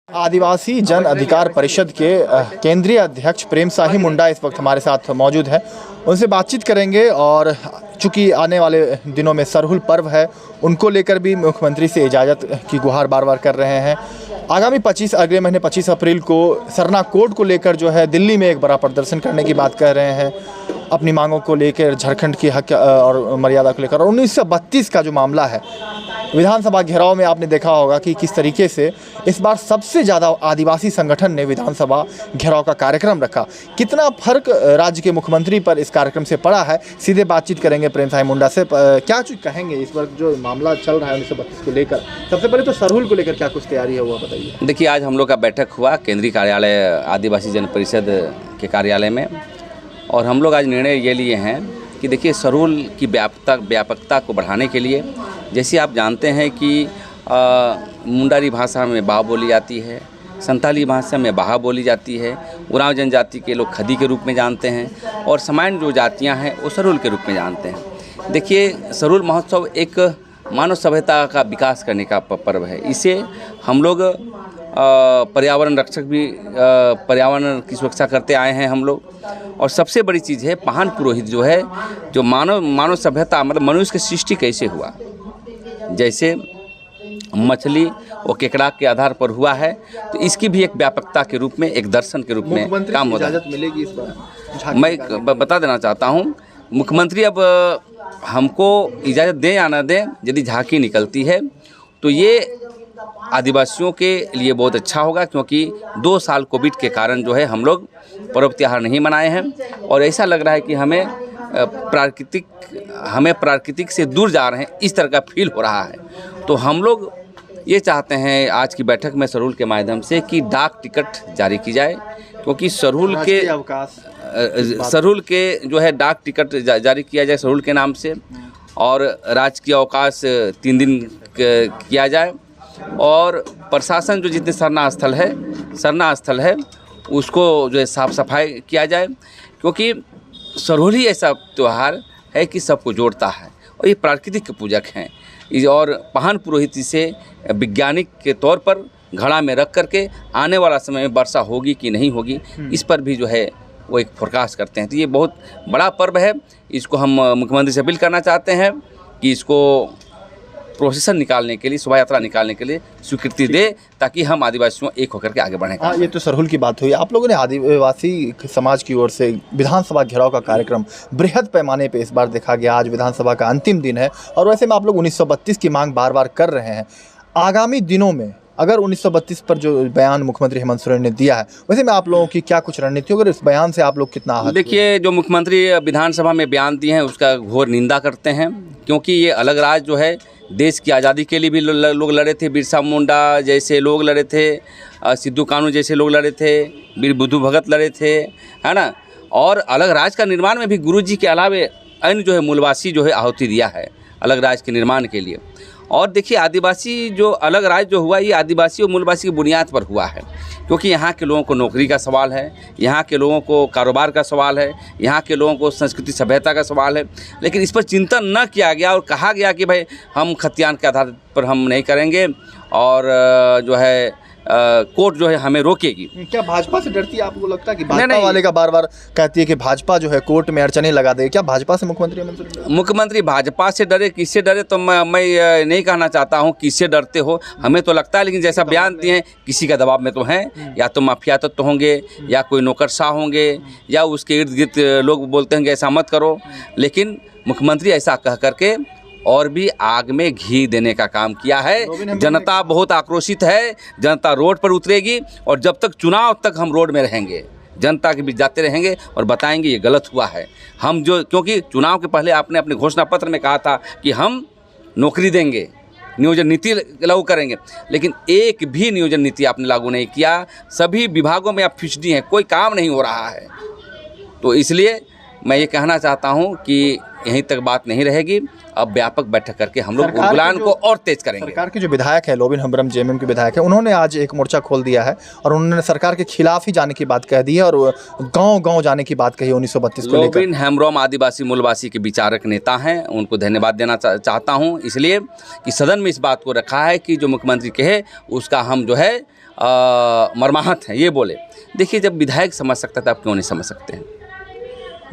आदिवासी जन अधिकार परिषद के केंद्रीय अध्यक्ष प्रेम साही मुंडा इस वक्त हमारे साथ मौजूद हैं। उनसे बातचीत करेंगे और चूंकि आने वाले दिनों में सरहुल पर्व है, उनको लेकर भी मुख्यमंत्री से इजाज़त की गुहार बार बार कर रहे हैं। आगामी अगले महीने 25 अप्रैल को सरना कोड को लेकर जो है दिल्ली में एक बड़ा प्रदर्शन करने की बात कह रहे हैं, अपनी मांगों को लेकर, झारखंड की हक और मर्यादा को लेकर। और 1932 का जो मामला है, विधानसभा घेराव में आपने देखा होगा कि किस तरीके से इस बार सबसे ज़्यादा आदिवासी संगठन ने विधानसभा घेराव का कार्यक्रम रखा। कितना फर्क राज्य के मुख्यमंत्री पर इस कार्यक्रम से पड़ा है, सीधे बातचीत करेंगे प्रेम साही मुंडा से। क्या चीज़ कहेंगे इस वक्त जो मामला चल रहा है 1932 को लेकर? सबसे पहले तो सरहुल को लेकर क्या कुछ तैयारी है, वो बताइए। देखिए, आज हम लोग का बैठक हुआ केंद्रीय कार्यालय आदिवासी जन परिषद के कार्यालय में, और हम लोग आज निर्णय ये लिए हैं कि देखिए, सरहुल की व्यापकता को बढ़ाने के लिए, जैसे आप जानते हैं कि मुंडारी भाषा में बा बोली जाती है, संताली भाषा में बहा बोली जाती है, उरांव जनजाति के लोग खदी के रूप में जानते हैं, और सामान्य जो जातियां हैं वो सरहुल के रूप में जानते हैं। देखिए, सरहुल महोत्सव एक मानव सभ्यता का विकास करने का पर्व है। इसे हम लोग पर्यावरण रक्षक भी पर्यावरण की सुरक्षा करते आए हैं हम लोग। और सबसे बड़ी चीज़ है, महान पुरोहित जो है, जो मानव सभ्यता मतलब मनुष्य की सृष्टि कैसे हुआ, जैसे मछली और केकड़ा के आधार पर हुआ है, तो इसकी भी एक व्यापकता के रूप में, एक दर्शन के रूप में काम होता है। इजाज़त मिलेगी इस बार? मैं बता देना चाहता हूँ, मुख्यमंत्री अब हमको इजाज़त दें या ना दें, यदि झांकी निकलती है तो ये आदिवासियों के लिए बहुत अच्छा होगा, क्योंकि 2 साल कोविड के कारण जो है हम लोग पर्व त्यौहार नहीं मनाए हैं, और ऐसा लग रहा है कि हमें प्राकृतिक से दूर जा रहे हैं, इस तरह का फील हो रहा है। तो हम लोग ये चाहते हैं आज की बैठक में सरहुल के माध्यम से कि डाक टिकट जारी की जाए, क्योंकि सरहुल के जो है डाक टिकट जारी किया जाए सरहुल के नाम से, और राजकीय अवकाश 3 दिन किया जाए, और प्रशासन जो जितने सरना स्थल है उसको जो है साफ सफाई किया जाए, क्योंकि सरहुल ही ऐसा त्यौहार है कि सबको जोड़ता है, और ये प्राकृतिक के पूजक हैं। और महान पुरोहित इसे वैज्ञानिक के तौर पर घड़ा में रख करके आने वाला समय में वर्षा होगी कि नहीं होगी, इस पर भी जो है वो एक फोरकास्ट करते हैं। तो ये बहुत बड़ा पर्व है, इसको हम मुख्यमंत्री से अपील करना चाहते हैं कि इसको प्रोसेसन निकालने के लिए, शोभा यात्रा निकालने के लिए स्वीकृति दे, ताकि हम आदिवासियों एक होकर के आगे बढ़ें। हाँ, ये तो सरहुल की बात हुई। आप लोगों ने आदिवासी समाज की ओर से विधानसभा घेराव का कार्यक्रम बृहद पैमाने पे इस बार देखा गया। आज विधानसभा का अंतिम दिन है, और वैसे में आप लोग 1932 की मांग बार बार कर रहे हैं। आगामी दिनों में अगर 1932 पर जो बयान मुख्यमंत्री हेमंत सोरेन ने दिया है, वैसे में आप लोगों की क्या कुछ रणनीति होगी? इस बयान से आप लोग कितना आहत? देखिए, जो मुख्यमंत्री विधानसभा में बयान दिए हैं उसका घोर निंदा करते हैं, क्योंकि ये अलग राज्य जो है, देश की आज़ादी के लिए भी लोग लड़े थे। बिरसा मुंडा जैसे लोग लड़े थे, सिद्धू कानू जैसे लोग लड़े थे, वीर बुद्धू भगत लड़े थे, है ना। और अलग राज्य का निर्माण में भी गुरुजी के अलावे अन्य जो है मूलवासी जो है आहुति दिया है अलग राज्य के निर्माण के लिए। और देखिए, आदिवासी जो अलग राज्य जो हुआ, ये आदिवासी और मूलवासी की बुनियाद पर हुआ है, क्योंकि यहाँ के लोगों को नौकरी का सवाल है, यहाँ के लोगों को कारोबार का सवाल है, यहाँ के लोगों को संस्कृति सभ्यता का सवाल है। लेकिन इस पर चिंतन न किया गया, और कहा गया कि भाई हम खतियान के आधार पर हम नहीं करेंगे, और जो है कोर्ट जो है हमें रोकेगी। क्या भाजपा से डरती है? आपको लगता है कि भाजपा वाले का बार बार कहती है कि भाजपा जो है कोर्ट में अड़चने लगा देगी? क्या भाजपा से मुख्यमंत्री भाजपा से डरे, किससे डरे तो मैं नहीं कहना चाहता हूँ किससे डरते हो, हमें तो लगता है। लेकिन जैसा बयान दिए हैं, किसी का दबाव में तो हैं, या तो माफिया तत्व होंगे, या कोई नौकरशाह होंगे, या उसके इर्द गिर्द लोग बोलते हैं कि ऐसा मत करो। लेकिन मुख्यमंत्री ऐसा कह करके और भी आग में घी देने का काम किया है। जनता बहुत आक्रोशित है, जनता रोड पर उतरेगी, और जब तक चुनाव तक हम रोड में रहेंगे, जनता के बीच जाते रहेंगे और बताएंगे ये गलत हुआ है। हम जो, क्योंकि चुनाव के पहले आपने अपने घोषणा पत्र में कहा था कि हम नौकरी देंगे, नियोजन नीति लागू करेंगे, लेकिन एक भी नियोजन नीति आपने लागू नहीं किया। सभी विभागों में आप फिसडी हैं, कोई काम नहीं हो रहा है। तो इसलिए मैं ये कहना चाहता हूँ कि यहीं तक बात नहीं रहेगी, अब व्यापक बैठक करके हम लोग उद्गलान को और तेज करेंगे। सरकार के जो विधायक है, लोबिन हेम्ब्रम जेएमएम के विधायक है, उन्होंने आज एक मोर्चा खोल दिया है, और उन्होंने सरकार के खिलाफ ही जाने की बात कह दी है, और गांव-गांव जाने की बात कही 1932 को लेकर। लोबिन हेम्ब्रम आदिवासी मूलवासी के विचारक नेता हैं, उनको धन्यवाद देना चाहता हूँ, इसलिए कि सदन में इस बात को रखा है कि जो मुख्यमंत्री कहे उसका हम जो है मर्माहत हैं, ये बोले। देखिए, जब विधायक समझ सकता था, आप क्यों नहीं समझ सकते हैं?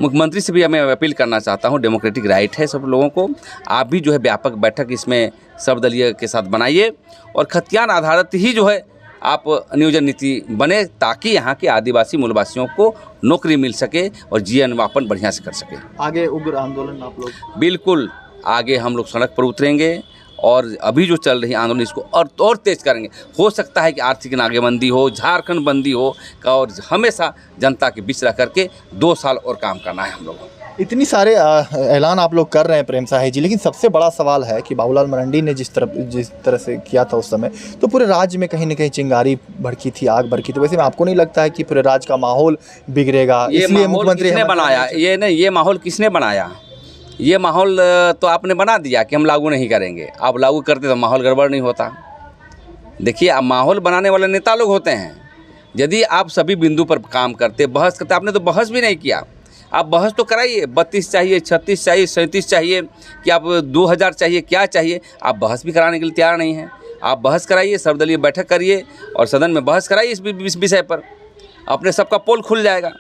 मुख्यमंत्री से भी मैं अपील करना चाहता हूँ, डेमोक्रेटिक राइट है सब लोगों को, आप भी जो है व्यापक बैठक इसमें सर्वदलीय के साथ बनाइए और खतियान आधारित ही जो है आप नियोजन नीति बने, ताकि यहाँ के आदिवासी मूलवासियों को नौकरी मिल सके और जीवन यापन बढ़िया से कर सके। आगे उग्र आंदोलन आप लोग? बिल्कुल, आगे हम लोग सड़क पर उतरेंगे और अभी जो चल रही आंदोलन इसको और तेज करेंगे। हो सकता है कि आर्थिक नाकेबंदी हो, झारखंड बंदी हो, और हमेशा जनता के बीच रह करके 2 साल और काम करना है हम लोगों को। इतनी सारे ऐलान आप लोग कर रहे हैं प्रेम साही जी, लेकिन सबसे बड़ा सवाल है कि बाबूलाल मरांडी ने जिस तरह से किया था उस समय, तो पूरे राज्य में कहीं न कहीं चिंगारी भड़की थी, आग भड़की। तो वैसे में आपको नहीं लगता है कि पूरे राज्य का माहौल बिगड़ेगा? इसलिए मुख्यमंत्री किसने बनाया ये माहौल किसने बनाया? ये माहौल तो आपने बना दिया कि हम लागू नहीं करेंगे। आप लागू करते तो माहौल गड़बड़ नहीं होता। देखिए, अब माहौल बनाने वाले नेता लोग होते हैं। यदि आप सभी बिंदु पर काम करते, बहस करते, आपने तो बहस भी नहीं किया। आप बहस तो कराइए, 32 चाहिए, 36 चाहिए, 37 चाहिए, कि आप 2000 चाहिए, क्या चाहिए? आप बहस भी कराने के लिए तैयार नहीं हैं। आप बहस कराइए, सर्वदलीय बैठक करिए और सदन में बहस कराइए इस विषय पर, अपने सबका पोल खुल जाएगा।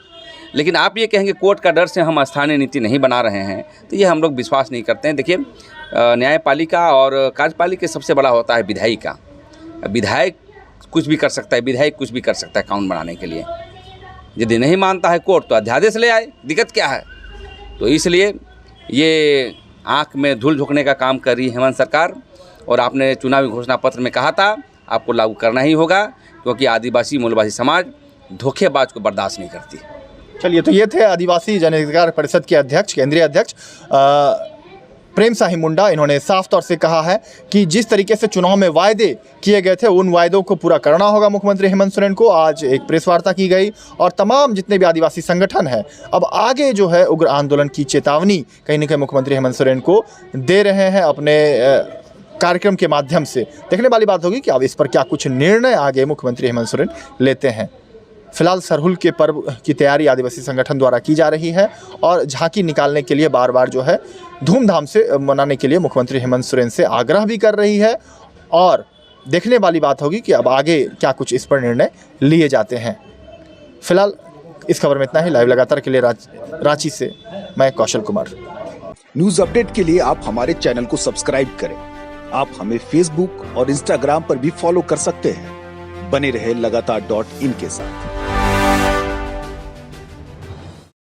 लेकिन आप ये कहेंगे कोर्ट का डर से हम स्थानीय नीति नहीं बना रहे हैं, तो ये हम लोग विश्वास नहीं करते हैं। देखिए, न्यायपालिका और कार्यपालिका सबसे बड़ा होता है विधायिका। विधायक कुछ भी कर सकता है, विधायक कुछ भी कर सकता है कानून बनाने के लिए। यदि नहीं मानता है कोर्ट, तो अध्यादेश ले आए, दिक्कत क्या है? तो इसलिए ये आँख में धूल झोंकने का काम कर रही है हेमंत सरकार, और आपने चुनावी घोषणा पत्र में कहा था आपको लागू करना ही होगा, क्योंकि आदिवासी मूलवासी समाज धोखेबाज को बर्दाश्त नहीं करती। चलिए, तो ये थे आदिवासी जन अधिकार परिषद के अध्यक्ष, केंद्रीय अध्यक्ष प्रेम साही मुंडा। इन्होंने साफ तौर से कहा है कि जिस तरीके से चुनाव में वायदे किए गए थे, उन वायदों को पूरा करना होगा मुख्यमंत्री हेमंत सोरेन को। आज एक प्रेस वार्ता की गई और तमाम जितने भी आदिवासी संगठन हैं, अब आगे जो है उग्र आंदोलन की चेतावनी कहीं न कहीं मुख्यमंत्री हेमंत सोरेन को दे रहे हैं अपने कार्यक्रम के माध्यम से। देखने वाली बात होगी कि अब इस पर क्या कुछ निर्णय आगे मुख्यमंत्री हेमंत सोरेन लेते हैं। फिलहाल सरहुल के पर्व की तैयारी आदिवासी संगठन द्वारा की जा रही है और झांकी निकालने के लिए बार बार जो है धूमधाम से मनाने के लिए मुख्यमंत्री हेमंत सोरेन से आग्रह भी कर रही है। और देखने वाली बात होगी कि अब आगे क्या कुछ इस पर निर्णय लिए जाते हैं। फिलहाल इस खबर में इतना ही। लाइव लगातार के लिए रांची से मैं कौशल कुमार। न्यूज अपडेट के लिए आप हमारे चैनल को सब्सक्राइब करें। आप हमें फेसबुक और इंस्टाग्राम पर भी फॉलो कर सकते हैं। बने रहे लगातार.in के साथ।